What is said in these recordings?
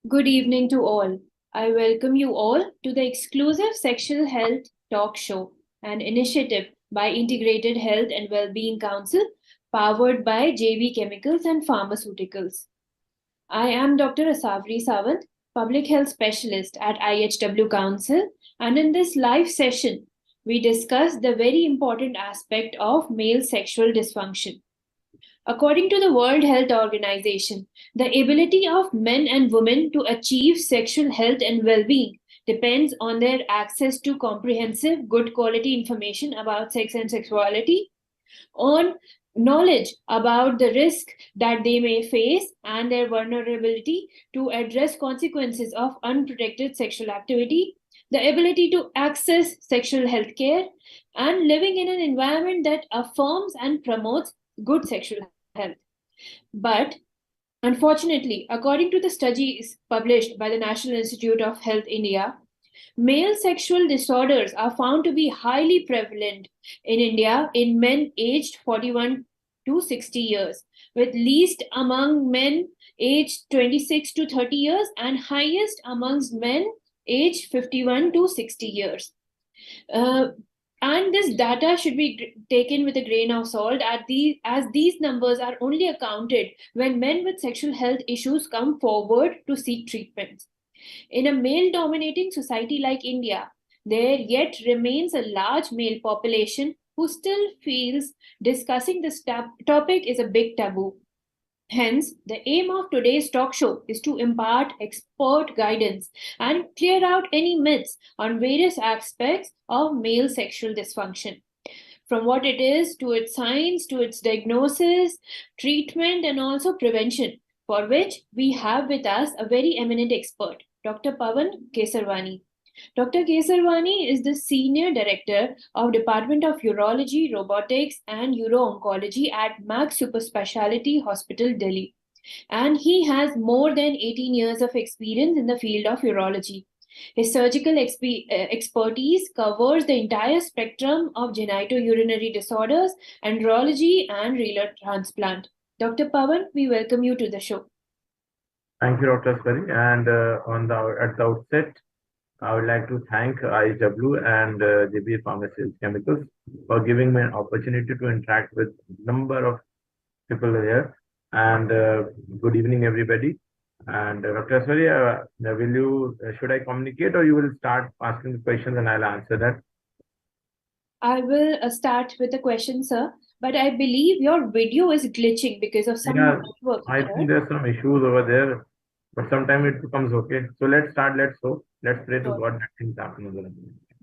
Good evening to all. I welcome you all to the exclusive Sexual Health Talk Show, an initiative by Integrated Health and Wellbeing Council, powered by JB Chemicals and Pharmaceuticals. I am Dr. Asavri Sawant, Public Health Specialist at IHW Council, and in this live session, we discuss the very important aspect of male sexual dysfunction. According to the World Health Organization, the ability of men and women to achieve sexual health and well being depends on their access to comprehensive, good quality information about sex and sexuality, on knowledge about the risk that they may face and their vulnerability to address consequences of unprotected sexual activity, the ability to access sexual health care, and living in an environment that affirms and promotes good sexual health. But unfortunately, according to the studies published by the National Institute of Health India, male sexual disorders are found to be highly prevalent in India in men aged 41 to 60 years, with least among men aged 26 to 30 years and highest amongst men aged 51 to 60 years. Uh, and this data should be taken with a grain of salt as these numbers are only accounted when men with sexual health issues come forward to seek treatment. In a male dominating society like India, there yet remains a large male population who still feels discussing this topic is a big taboo. Hence, the aim of today's talk show is to impart expert guidance and clear out any myths on various aspects of male sexual dysfunction. From what it is to its signs, to its diagnosis, treatment, and also prevention, for which we have with us a very eminent expert, Dr. Pawan Kesarwani. Dr. Kesarwani is the Senior Director of Department of Urology, Robotics and Uro-Oncology at Max Super Speciality Hospital, Delhi. And he has more than 18 years of experience in the field of urology. His surgical expertise covers the entire spectrum of genitourinary disorders, andrology, and renal transplant. Dr. Pawan, we welcome you to the show. Thank you, Dr. Aswari. And at the outset, I would like to thank IHW and JB Pharmaceuticals Chemicals for giving me an opportunity to interact with a number of people here. And good evening, everybody. And Dr. Aswari, should I communicate or you will start asking the questions and I'll answer that? I will start with the question, sir. But I believe your video is glitching because of some network I error. think there's some issues over there, but sometimes it becomes okay. So let's start. Let's pray to God that things happen.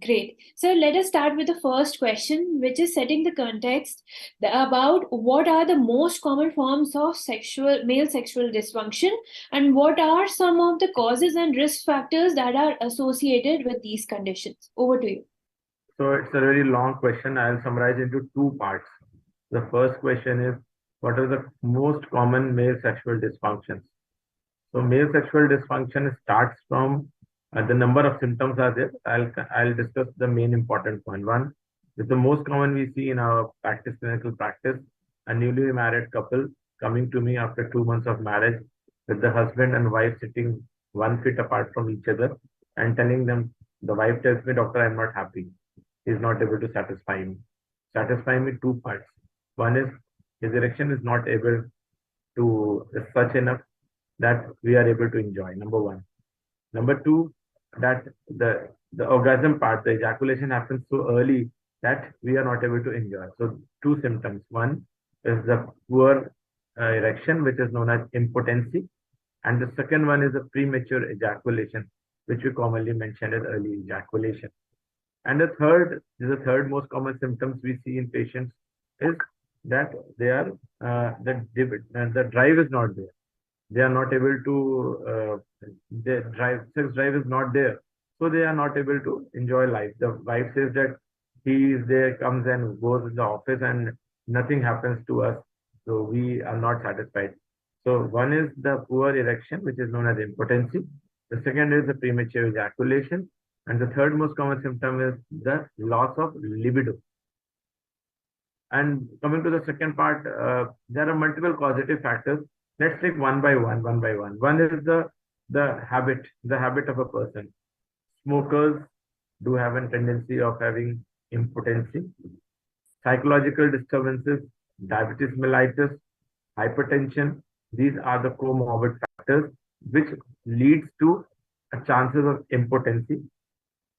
Great. So let us start with the first question, which is setting the context about what are the most common forms of male sexual dysfunction and what are some of the causes and risk factors that are associated with these conditions. Over to you. So it's a very long question. I'll summarize into two parts. The first question is, what are the most common male sexual dysfunctions? So male sexual dysfunction starts from the number of symptoms are there. I'll discuss the main important one. One is the most common we see in our clinical practice, a newly married couple coming to me after 2 months of marriage with the husband and wife sitting 1 feet apart from each other and telling them, the wife tells me, doctor, I'm not happy. He's not able to satisfy me. Satisfy me two parts. One is his erection is not able to is such enough that we are able to enjoy. Number one. Number two, that the orgasm part, the ejaculation happens so early that we are not able to enjoy. So two symptoms. One is the poor erection, which is known as impotency, and the second one is the premature ejaculation, which we commonly mention as early ejaculation. And the third most common symptoms we see in patients is that the drive is not there. They are not able to sex drive is not there, so they are not able to enjoy life. The wife says that he is there, comes and goes in the office, and nothing happens to us, so we are not satisfied. So one is the poor erection, which is known as impotency. The second is the premature ejaculation. And the third most common symptom is the loss of libido. And coming to the second part, there are multiple causative factors. Let's take one by one. One is the the habit of a person. Smokers do have a tendency of having impotency, psychological disturbances, diabetes mellitus, hypertension. These are the comorbid factors which leads to a chances of impotency.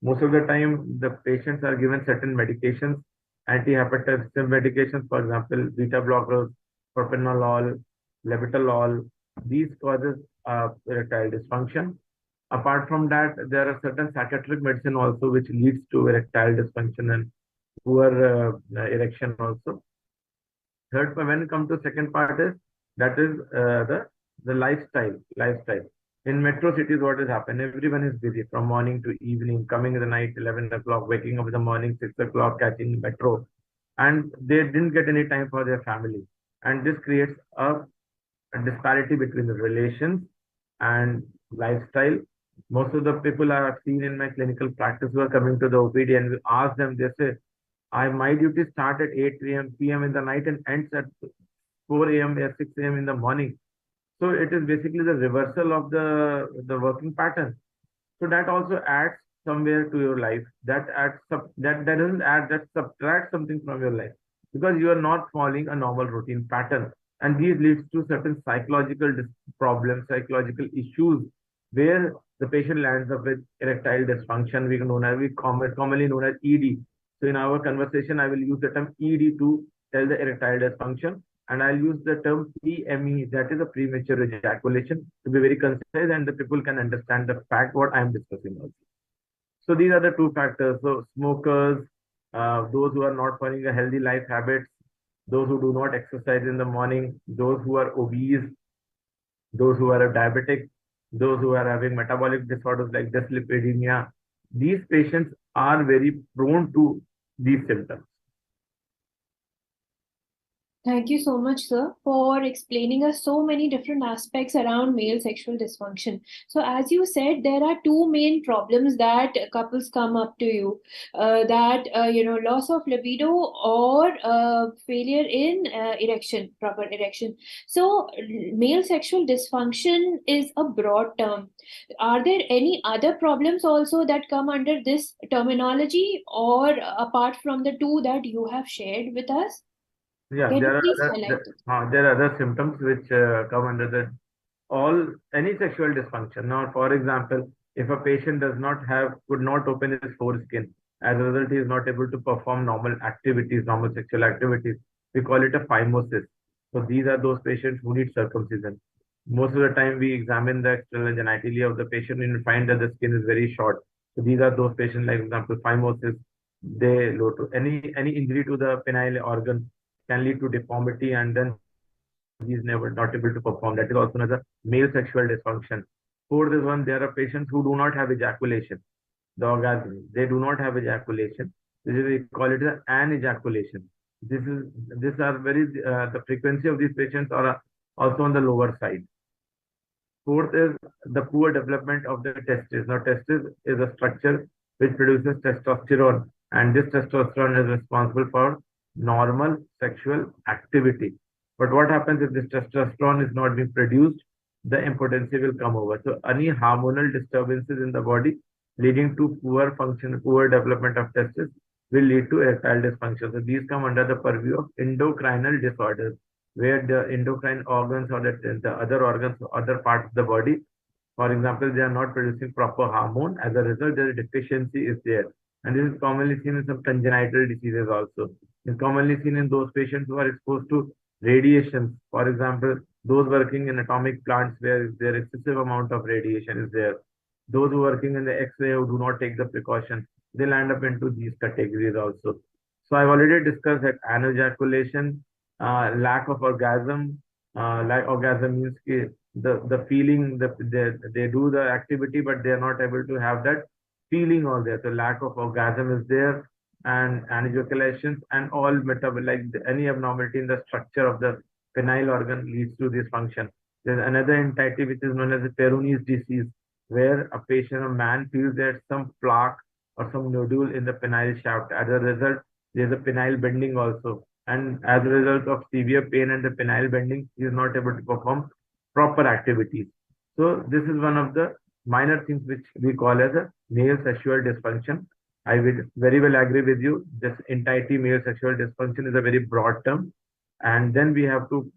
Most of the time, the patients are given certain medications, antihypertensive medications, for example, beta blockers, propranolol, labetalol. These causes erectile dysfunction. Apart from that, there are certain psychiatric medicine also which leads to erectile dysfunction and poor erection also. Third, when it comes to second part is that is the lifestyle. In metro cities, what has happened? Everyone is busy from morning to evening, coming in the night, 11 o'clock, waking up in the morning, 6 o'clock, catching metro, and they didn't get any time for their family, and this creates a disparity between the relations and lifestyle. Most of the people I have seen in my clinical practice who are coming to the OPD and we ask them, they say, my duty start at 8 p.m. in the night and ends at 4 a.m. or 6 a.m. in the morning. So it is basically the reversal of the working pattern. So that also adds somewhere to your life. That adds that doesn't add, that subtracts something from your life because you are not following a normal routine pattern. And these leads to certain psychological problems, psychological issues where the patient lands up with erectile dysfunction, commonly known as ED. So in our conversation, I will use the term ED to tell the erectile dysfunction, and I'll use the term PME, that is a premature ejaculation, to be very concise and the people can understand the fact what I'm discussing also. So these are the two factors. So smokers, those who are not following a healthy life habits, those who do not exercise in the morning, those who are obese, those who are diabetic, those who are having metabolic disorders like dyslipidemia, these patients are very prone to these symptoms. Thank you so much, sir, for explaining us so many different aspects around male sexual dysfunction. So, as you said, there are two main problems that couples come up to you, loss of libido or failure in proper erection. So, male sexual dysfunction is a broad term. Are there any other problems also that come under this terminology, or apart from the two that you have shared with us? Yeah, Can you there are please other highlight it? there are other symptoms which come under the any sexual dysfunction. Now, for example, if a patient could not open his foreskin, as a result, he is not able to perform normal sexual activities. We call it a phimosis. So these are those patients who need circumcision. Most of the time, we examine the external genitalia of the patient and find that the skin is very short. So these are those patients, like example, phimosis. They low to any injury to the penile organ can lead to deformity, and then he is never not able to perform. That is also another male sexual dysfunction. Fourth is one, there are patients who do not have ejaculation, the orgasm. They do not have ejaculation. This is, we call it as an ejaculation. These are very the frequency of these patients are also on the lower side. Fourth is the poor development of the testes. Now, testis is a structure which produces testosterone, and this testosterone is responsible for normal sexual activity. But what happens if this testosterone is not being produced? The impotency will come over. So, any hormonal disturbances in the body leading to poor function, poor development of testes will lead to erectile dysfunction. So, these come under the purview of endocrinal disorders, where the endocrine organs or the other organs, other parts of the body, for example, they are not producing proper hormone. As a result, their deficiency is there. And this is commonly seen in some congenital diseases also. It's commonly seen in those patients who are exposed to radiations. For example, those working in atomic plants where there excessive amount of radiation is there. Those who are working in the X-ray who do not take the precaution, they land up into these categories also. So I've already discussed that anejaculation, lack of orgasm. Lack orgasm means the feeling that they do the activity, but they are not able to have that feeling all there. So lack of orgasm is there, and anejaculation and all metabolic, any abnormality in the structure of the penile organ leads to this function. There's another entity which is known as the Peyronie's disease, where a patient, a man, feels there's some plaque or some nodule in the penile shaft. As a result, there's a penile bending also. And as a result of severe pain and the penile bending, he is not able to perform proper activities. So this is one of the minor things which we call as a male sexual dysfunction. I will very well agree with you. This entirety male sexual dysfunction is a very broad term, and then we have to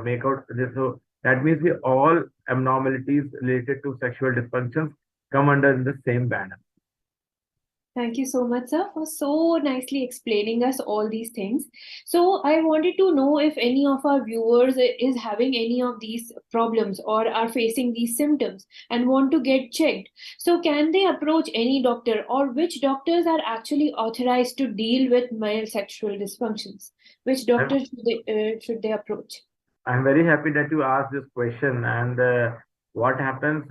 make out this. So that means we all abnormalities related to sexual dysfunctions come under the same banner. Thank you so much, sir, for so nicely explaining us all these things. So I wanted to know if any of our viewers is having any of these problems or are facing these symptoms and want to get checked. So can they approach any doctor, or which doctors are actually authorized to deal with male sexual dysfunctions? Which I'm, doctor should they approach? I'm very happy that you asked this question. And what happens,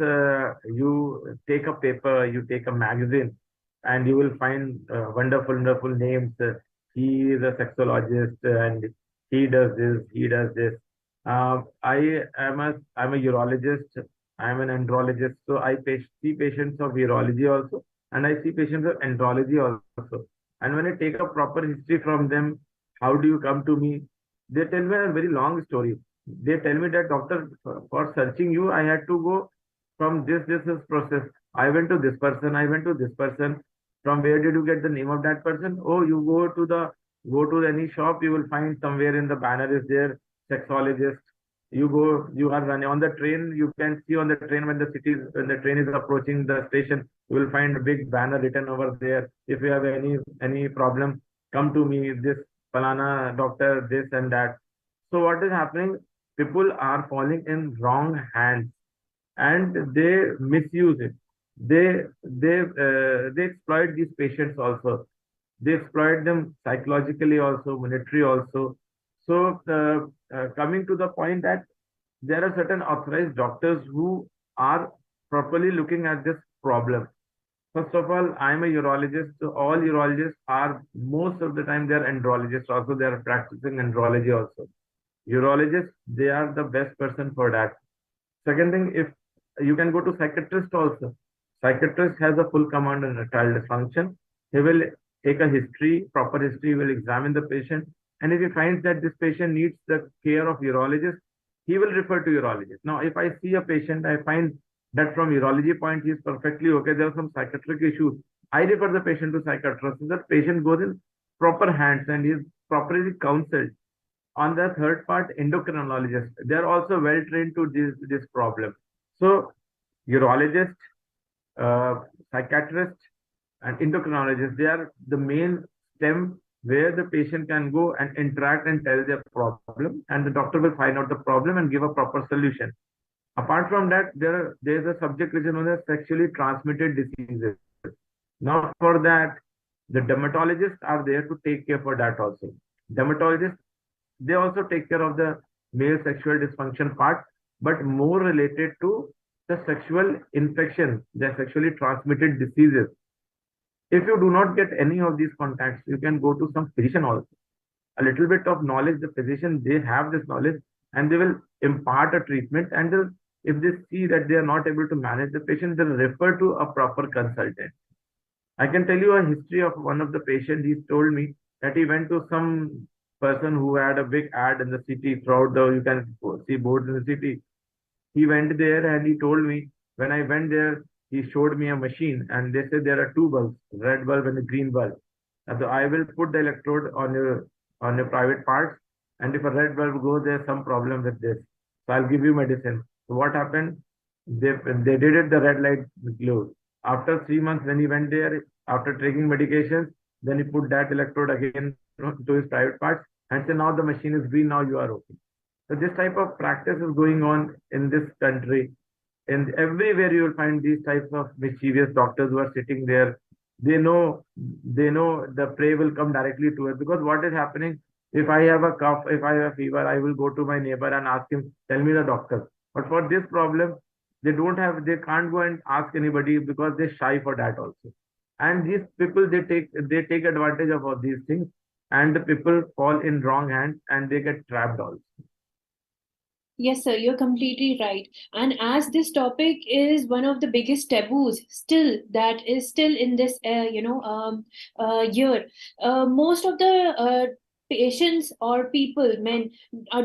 you take a paper, you take a magazine, and you will find wonderful, wonderful names. He is a sexologist and he does this, he does this. I'm a urologist, I'm an andrologist, so see patients of urology also, and I see patients of andrology also. And when I take a proper history from them, how do you come to me? They tell me a very long story. They tell me that, doctor, for searching you, I had to go from this process. I went to this person, I went to this person. From where did you get the name of that person? Oh, you go to any shop, you will find somewhere in the banner is there, sexologist. You are running on the train, you can see on the train when the train is approaching the station, you will find a big banner written over there. If you have any problem, come to me, this Falana doctor, this and that. So what is happening? People are falling in wrong hands and they misuse it. They exploit these patients also. They exploit them psychologically also, monetarily also. So coming to the point that there are certain authorized doctors who are properly looking at this problem. First of all, I'm a urologist, so all urologists are most of the time they are andrologists also. They are practicing andrology also. Urologists, they are the best person for that. Second thing, if you can go to psychiatrist also. Psychiatrist has a full command on erectile dysfunction. He will take a history, proper history, will examine the patient, and if he finds that this patient needs the care of urologist, he will refer to urologist. Now, if I see a patient, I find that from urology point he is perfectly okay. There are some psychiatric issues. I refer the patient to psychiatrist. So the patient goes in proper hands and he is properly counseled. On the third part, endocrinologists, they are also well trained to this problem. So urologist, uh, psychiatrist, and endocrinologist, they are the main stem where the patient can go and interact and tell their problem, and the doctor will find out the problem and give a proper solution. Apart from that, there is a subject which is known as sexually transmitted diseases. Now, for that, the dermatologists are there to take care for that also. Dermatologists, they also take care of the male sexual dysfunction part, but more related to the sexual infection, the sexually transmitted diseases. If you do not get any of these contacts, you can go to some physician also. A little bit of knowledge, the physician, they have this knowledge and they will impart a treatment. And if they see that they are not able to manage the patient, they'll refer to a proper consultant. I can tell you a history of one of the patients. He told me that he went to some person who had a big ad in the city throughout the, you can see boards in the city. He went there and he told me, when I went there, he showed me a machine and they said there are two bulbs, red bulb and a green bulb. And so I will put the electrode on your private parts, and if a red bulb goes, there's some problem with this. So I'll give you medicine. So what happened? They did it, the red light glowed. After 3 months, when he went there, after taking medications, then he put that electrode again to his private parts and said, now the machine is green, now you are okay. So this type of practice is going on in this country. And everywhere you will find these types of mischievous doctors who are sitting there. They know the prey will come directly to us, because what is happening? If I have a cough, if I have a fever, I will go to my neighbor and ask him, tell me the doctor. But for this problem, they can't go and ask anybody because they're shy for that also. And these people, they take advantage of all these things, and the people fall in wrong hands and they get trapped also. Yes, sir, you're completely right. And as this topic is one of the biggest taboos still that is still in this year, most of the patients or people, men,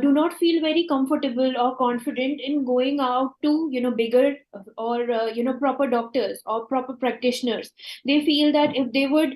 do not feel very comfortable or confident in going out to, bigger or, proper doctors or proper practitioners. They feel that if they would,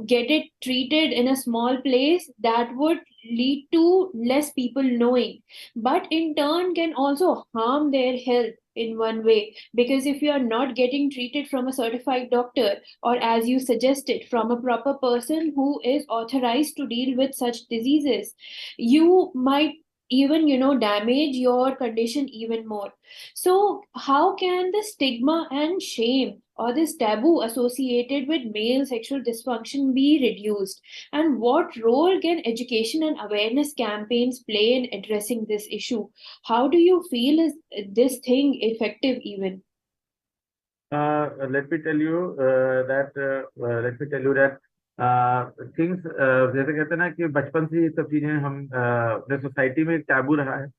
get it treated in a small place, that would lead to less people knowing, but in turn can also harm their health in one way, because if you are not getting treated from a certified doctor, or as you suggested, from a proper person who is authorized to deal with such diseases, you might even, damage your condition even more. So how can the stigma and shame or this taboo associated with male sexual dysfunction be reduced, and what role can education and awareness campaigns play in addressing this issue? How do you feel is this thing effective even? Let me tell you that things जैसे कहते हैं ना कि बचपन से ये सब चीजें हम अपने सोसाइटी में एक टैबू रहा है,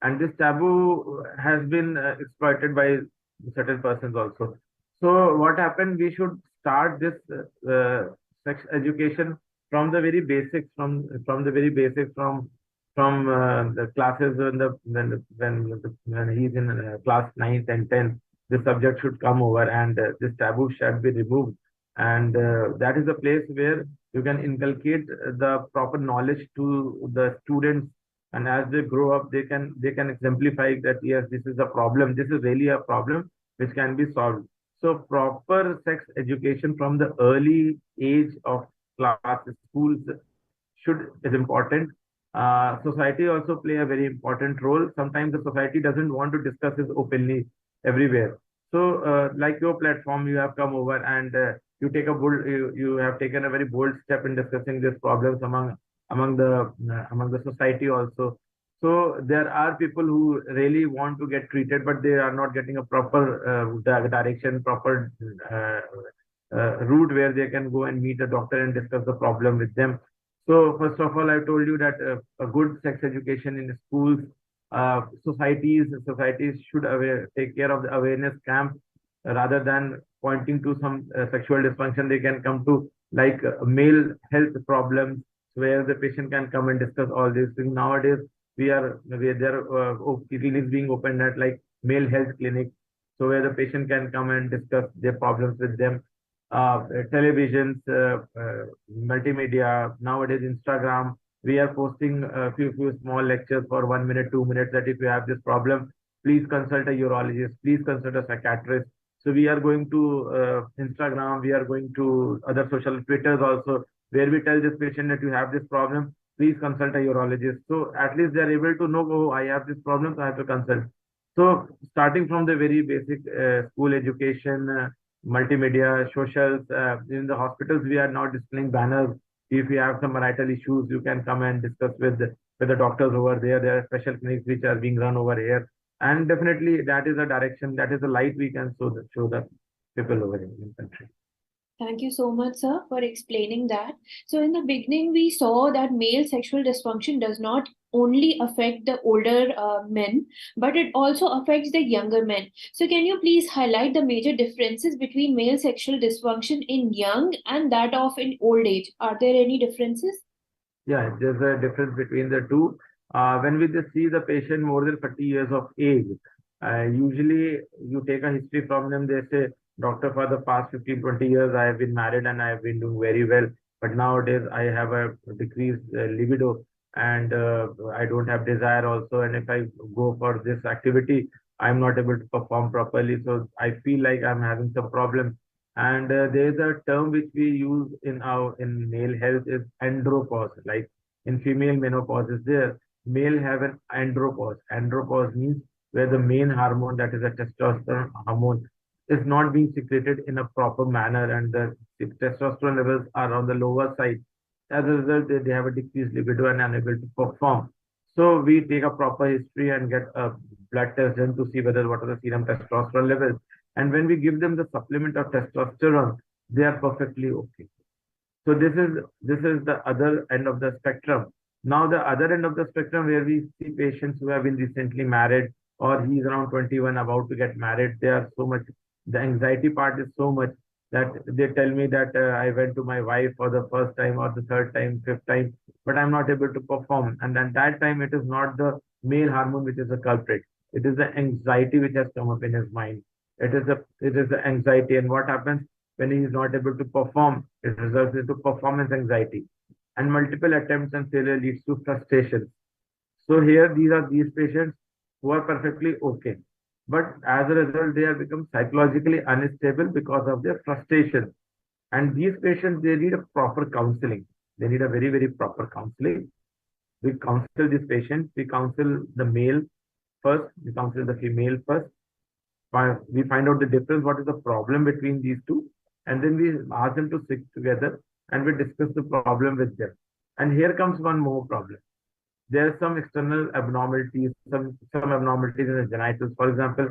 and this taboo has been exploited by certain persons also. So what happened? We should start this sex education from the very basics, from the very basics, from the classes when he's in class 9th and 10th. This subject should come over, and this taboo should be removed. And that is the place where you can inculcate the proper knowledge to the students, and as they grow up they can exemplify that yes, this is a problem, this is really a problem which can be solved. So proper sex education from the early age of class schools should is important. Society also play a very important role. Sometimes the society doesn't want to discuss this openly everywhere. So, like your platform, you have come over and you have taken a very bold step in discussing these problems among the society also. So there are people who really want to get treated, but they are not getting a proper direction, proper route where they can go and meet a doctor and discuss the problem with them. So first of all, I told you that a good sex education in schools, societies should take care of the awareness camp rather than pointing to some sexual dysfunction. They can come to like male health problems where the patient can come and discuss all these things. Nowadays, there are clinics being opened at like male health clinics, so where the patient can come and discuss their problems with them. Televisions, multimedia, nowadays Instagram, we are posting a few small lectures for 1 minute, 2 minutes that if you have this problem, please consult a urologist, please consult a psychiatrist. So we are going to Instagram, we are going to other social Twitters also, where we tell this patient that you have this problem, please consult a urologist. So at least they are able to know, oh, I have this problem, so I have to consult. So starting from the very basic school education, multimedia, socials, in the hospitals, we are now displaying banners. If you have some marital issues, you can come and discuss with the doctors over there. There are special clinics which are being run over here. And definitely that is a direction, that is a light we can show the people over in the country. Thank you so much, sir, for explaining that. So, in the beginning, we saw that male sexual dysfunction does not only affect the older men, but it also affects the younger men. So, can you please highlight the major differences between male sexual dysfunction in young and that of in old age? Are there any differences? Yeah, there's a difference between the two. When we just see the patient more than 30 years of age, usually you take a history from them. They say, doctor, for the past 15, 20 years, I have been married and I have been doing very well. But nowadays, I have a decreased libido and I don't have desire also. And if I go for this activity, I'm not able to perform properly. So I feel like I'm having some problems. And there is a term which we use in male health is andropause. Like in female, menopause is there. Male have an andropause. Andropause means where the main hormone, that is a testosterone hormone, is not being secreted in a proper manner, and the testosterone levels are on the lower side. As a result, they have a decreased libido and unable to perform. So we take a proper history and get a blood test done to see whether what are the serum testosterone levels. And when we give them the supplement of testosterone, they are perfectly okay. So this is the other end of the spectrum. Now the other end of the spectrum where we see patients who have been recently married, or he's around 21 about to get married, they are so much, the anxiety part is so much that they tell me that I went to my wife for the first time or the third time, fifth time, but I'm not able to perform. And at that time, it is not the male hormone which is the culprit. It is the anxiety which has come up in his mind. It is the anxiety. And what happens when he is not able to perform? It results into performance anxiety. And multiple attempts and failure leads to frustration. So here, these patients who are perfectly okay, but as a result, they have become psychologically unstable because of their frustration. And these patients, they need a proper counseling. They need a very, very proper counseling. We counsel these patients. We counsel the male first. We counsel the female first. We find out the difference. What is the problem between these two? And then we ask them to sit together and we discuss the problem with them. And here comes one more problem. There are some external abnormalities, some abnormalities in the genitals. For example,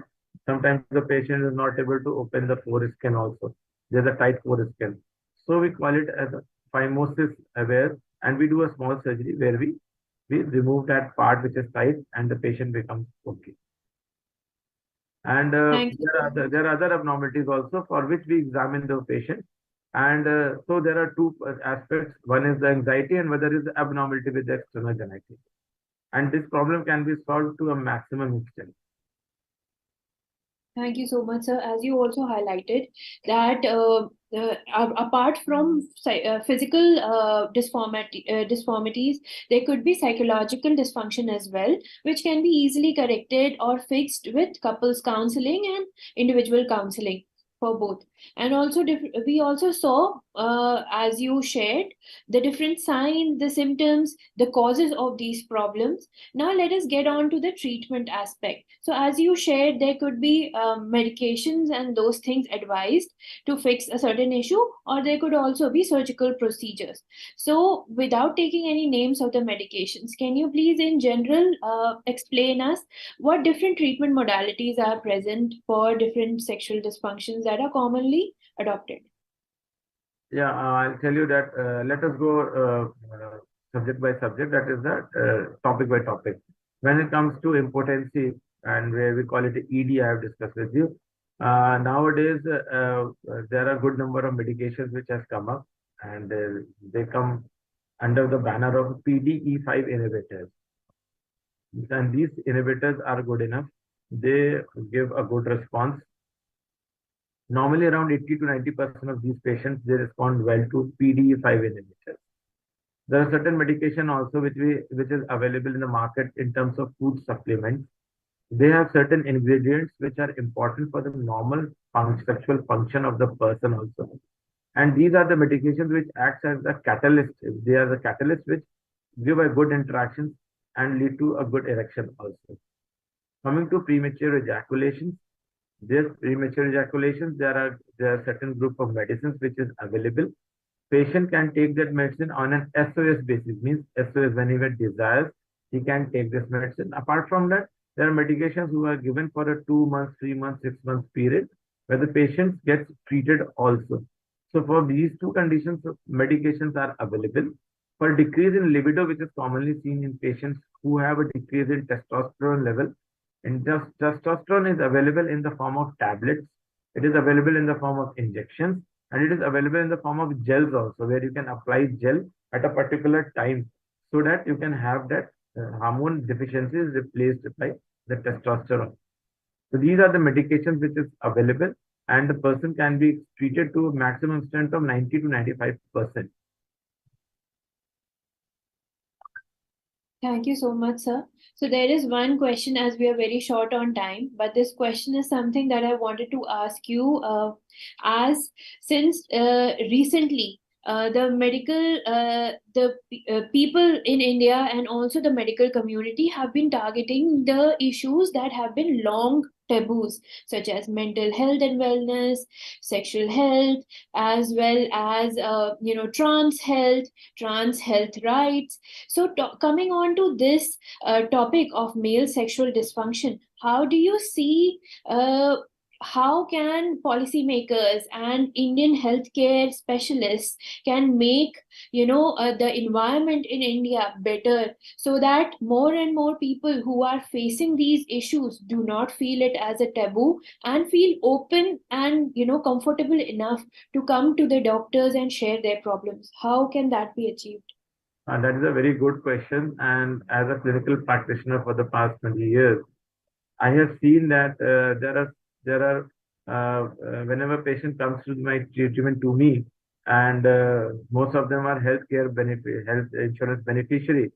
sometimes the patient is not able to open the foreskin also. There's a tight foreskin. So we call it as a phimosis aware, and we do a small surgery where we remove that part which is tight and the patient becomes okay. And Thank you. there are other abnormalities also for which we examine the patient. And so there are two aspects. One is the anxiety and whether is the abnormality with the external genitals. And this problem can be solved to a maximum extent. Thank you so much, sir. As you also highlighted that apart from physical disformities, there could be psychological dysfunction as well, which can be easily corrected or fixed with couples counseling and individual counseling for both. And also, we also saw, as you shared, the different signs, the symptoms, the causes of these problems. Now, let us get on to the treatment aspect. So, as you shared, there could be medications and those things advised to fix a certain issue, or there could also be surgical procedures. So, without taking any names of the medications, can you please, in general, explain us what different treatment modalities are present for different sexual dysfunctions that are commonly adopted? Yeah, I'll tell you that. Let us go subject by subject. That is the topic by topic. When it comes to impotency and where we call it ED, I have discussed with you. Nowadays, there are a good number of medications which has come up, and they come under the banner of PDE5 inhibitors. And these inhibitors are good enough. They give a good response. Normally, around 80 to 90% of these patients, they respond well to PDE5 inhibitors. There are certain medication also which is available in the market in terms of food supplements. They have certain ingredients which are important for the normal sexual function of the person also. And these are the medications which acts as a catalyst. They are the catalyst which give a good interaction and lead to a good erection also. Coming to premature ejaculations, there are certain group of medicines which is available. Patient can take that medicine on an SOS basis, means SOS when he desires, he can take this medicine. Apart from that, there are medications who are given for a 2 months, 3 months, 6 months period where the patient gets treated also. So for these two conditions, medications are available. For decrease in libido, which is commonly seen in patients who have a decrease in testosterone level, and testosterone is available in the form of tablets. It is available in the form of injections, and it is available in the form of gels also, where you can apply gel at a particular time so that you can have that hormone deficiency is replaced by the testosterone. So these are the medications which is available, and the person can be treated to a maximum extent of 90 to 95%. Thank you so much, sir. So there is one question, as we are very short on time, but this question is something that I wanted to ask you, as since recently the people in India and also the medical community have been targeting the issues that have been long taboos, such as mental health and wellness, sexual health, as well as trans health rights. So coming on to this topic of male sexual dysfunction, how do you see how can policymakers and Indian healthcare specialists can make the environment in India better, so that more and more people who are facing these issues do not feel it as a taboo and feel open and comfortable enough to come to the doctors and share their problems. How can that be achieved? That is a very good question. And as a clinical practitioner for the past 20 years, I have seen that whenever patient comes to my treatment to me, and most of them are health insurance beneficiary.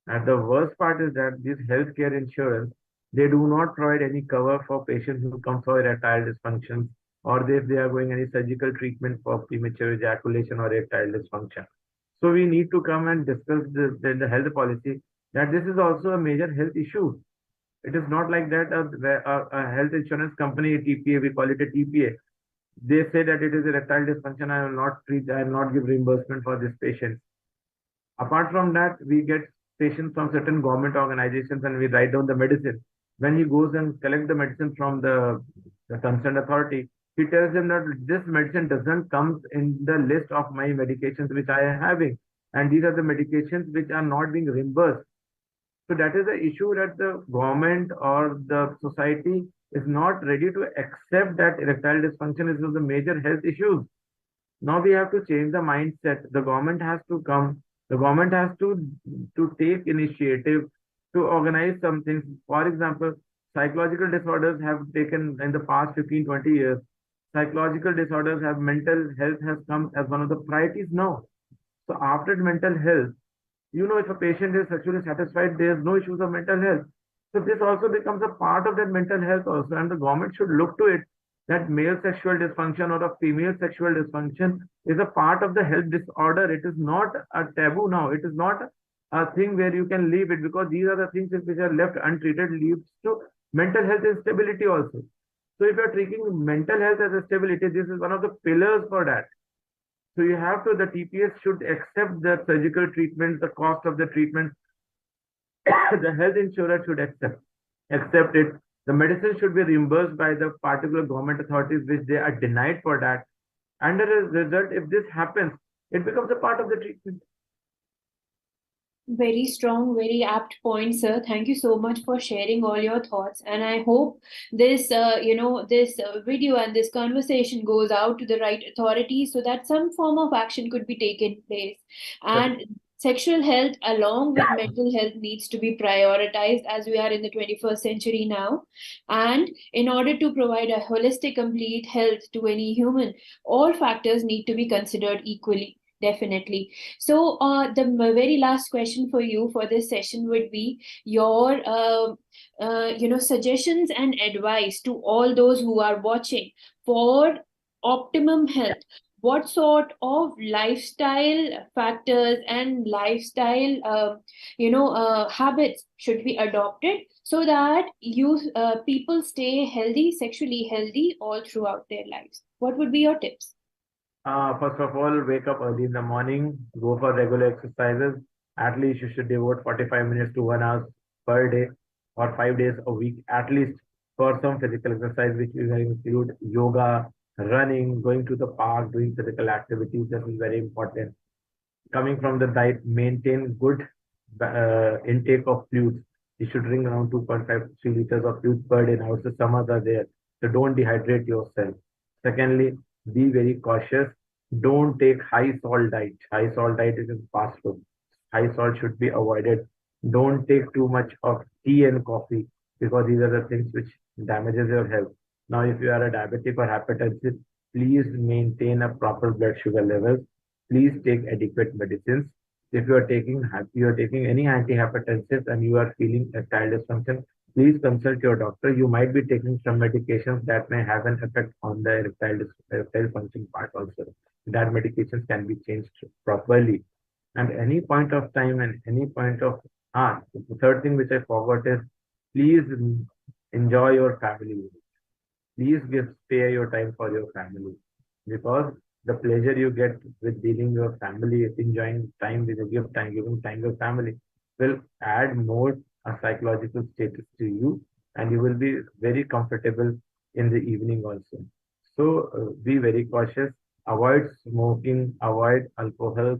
And the worst part is that this healthcare insurance, they do not provide any cover for patients who come for erectile dysfunction, or if they are going any surgical treatment for premature ejaculation or erectile dysfunction. So we need to come and discuss the health policy that this is also a major health issue. It is not like that a health insurance company, a TPA, we call it a TPA. They say that it is erectile dysfunction. I will not treat, I will not give reimbursement for this patient. Apart from that, we get patients from certain government organizations and we write down the medicine. When he goes and collect the medicine from the concerned authority, he tells them that this medicine doesn't come in the list of my medications which I am having. And these are the medications which are not being reimbursed. So that is the issue, that the government or the society is not ready to accept that erectile dysfunction is one of the major health issues. Now we have to change the mindset. The government has to come. The government has to take initiative to organize some things. For example, psychological disorders have taken in the past 15, 20 years. Psychological disorders have mental health has come as one of the priorities now. So after mental health, if a patient is sexually satisfied, there's no issues of mental health. So this also becomes a part of that mental health also, and the government should look to it that male sexual dysfunction or a female sexual dysfunction is a part of the health disorder. It is not a taboo now. It is not a thing where you can leave it, because these are the things which are left untreated leads to mental health instability also. So if you're treating mental health as a stability, this is one of the pillars for that. So you have to, the TPS should accept the surgical treatment, the cost of the treatment. The health insurer should accept it. The medicine should be reimbursed by the particular government authorities, which they are denied for that. And as a result, if this happens, it becomes a part of the treatment. Very strong, very apt point, sir. Thank you so much for sharing all your thoughts. And I hope this video and this conversation goes out to the right authorities so that some form of action could be taken place. And sexual health, along with mental health, needs to be prioritized as we are in the 21st century now. And in order to provide a holistic, complete health to any human, all factors need to be considered equally. Definitely. So, the very last question for you for this session would be your, suggestions and advice to all those who are watching for optimum health. What sort of lifestyle factors and lifestyle, habits should be adopted so that people stay healthy, sexually healthy all throughout their lives? What would be your tips? First of all, wake up early in the morning, go for regular exercises. At least you should devote 45 minutes to 1 hour per day or 5 days a week, at least for some physical exercise, which will include yoga, running, going to the park, doing physical activities. This is very important. Coming from the diet, maintain good intake of fluids. You should drink around 2.5 to 3 liters of fluids per day. Now, the summers are there, so don't dehydrate yourself. Secondly, be very cautious. Don't take high salt diet. High salt diet is fast food. High salt should be avoided. Don't take too much of tea and coffee, because these are the things which damages your health. Now, if you are a diabetic or hypertensive, please maintain a proper blood sugar levels. Please take adequate medicines. If you are taking any antihypertensives and you are feeling erectile dysfunction, please consult your doctor. You might be taking some medications that may have an effect on the erectile function part also. That medications can be changed properly. And any point of time and any point of the third thing which I forgot is, please enjoy your family. Please spare your time for your family, because the pleasure you get with dealing with your family, enjoying time with giving time to your family will add more a psychological status to you, and you will be very comfortable in the evening also. So be very cautious, avoid smoking, avoid alcohol.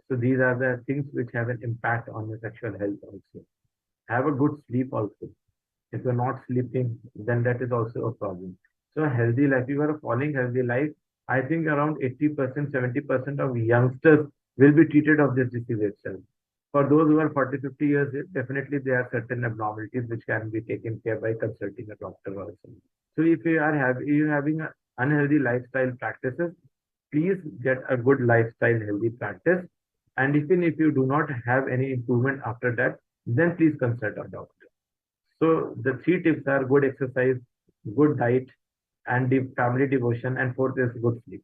So these are the things which have an impact on your sexual health also. Have a good sleep also. If you're not sleeping, then that is also a problem. So a healthy life, if you are following healthy life, I think around 80%, 70% of youngsters will be treated of this disease itself. For those who are 40, 50 years, definitely there are certain abnormalities which can be taken care by consulting a doctor also. So if you having a unhealthy lifestyle practices, please get a good lifestyle healthy practice. And even if you do not have any improvement after that, then please consult a doctor. So the three tips are good exercise, good diet, and family devotion, and fourth is good sleep.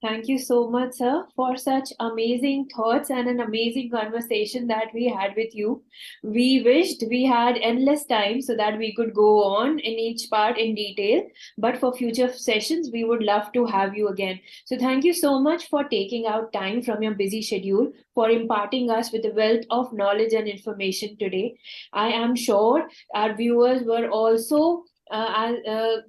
Thank you so much, sir, for such amazing thoughts and an amazing conversation that we had with you. We wished we had endless time so that we could go on in each part in detail. But for future sessions, we would love to have you again. So thank you so much for taking out time from your busy schedule for imparting us with a wealth of knowledge and information today. I am sure our viewers were also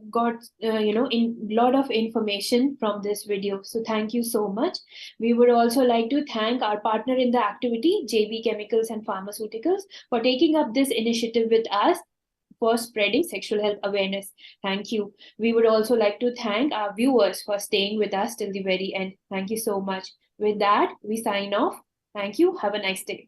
got in lot of information from this video. So thank you so much. We would also like to thank our partner in the activity, JB Chemicals and Pharmaceuticals, for taking up this initiative with us for spreading sexual health awareness. Thank you. We would also like to thank our viewers for staying with us till the very end. Thank you so much. With that, we sign off. Thank you. Have a nice day.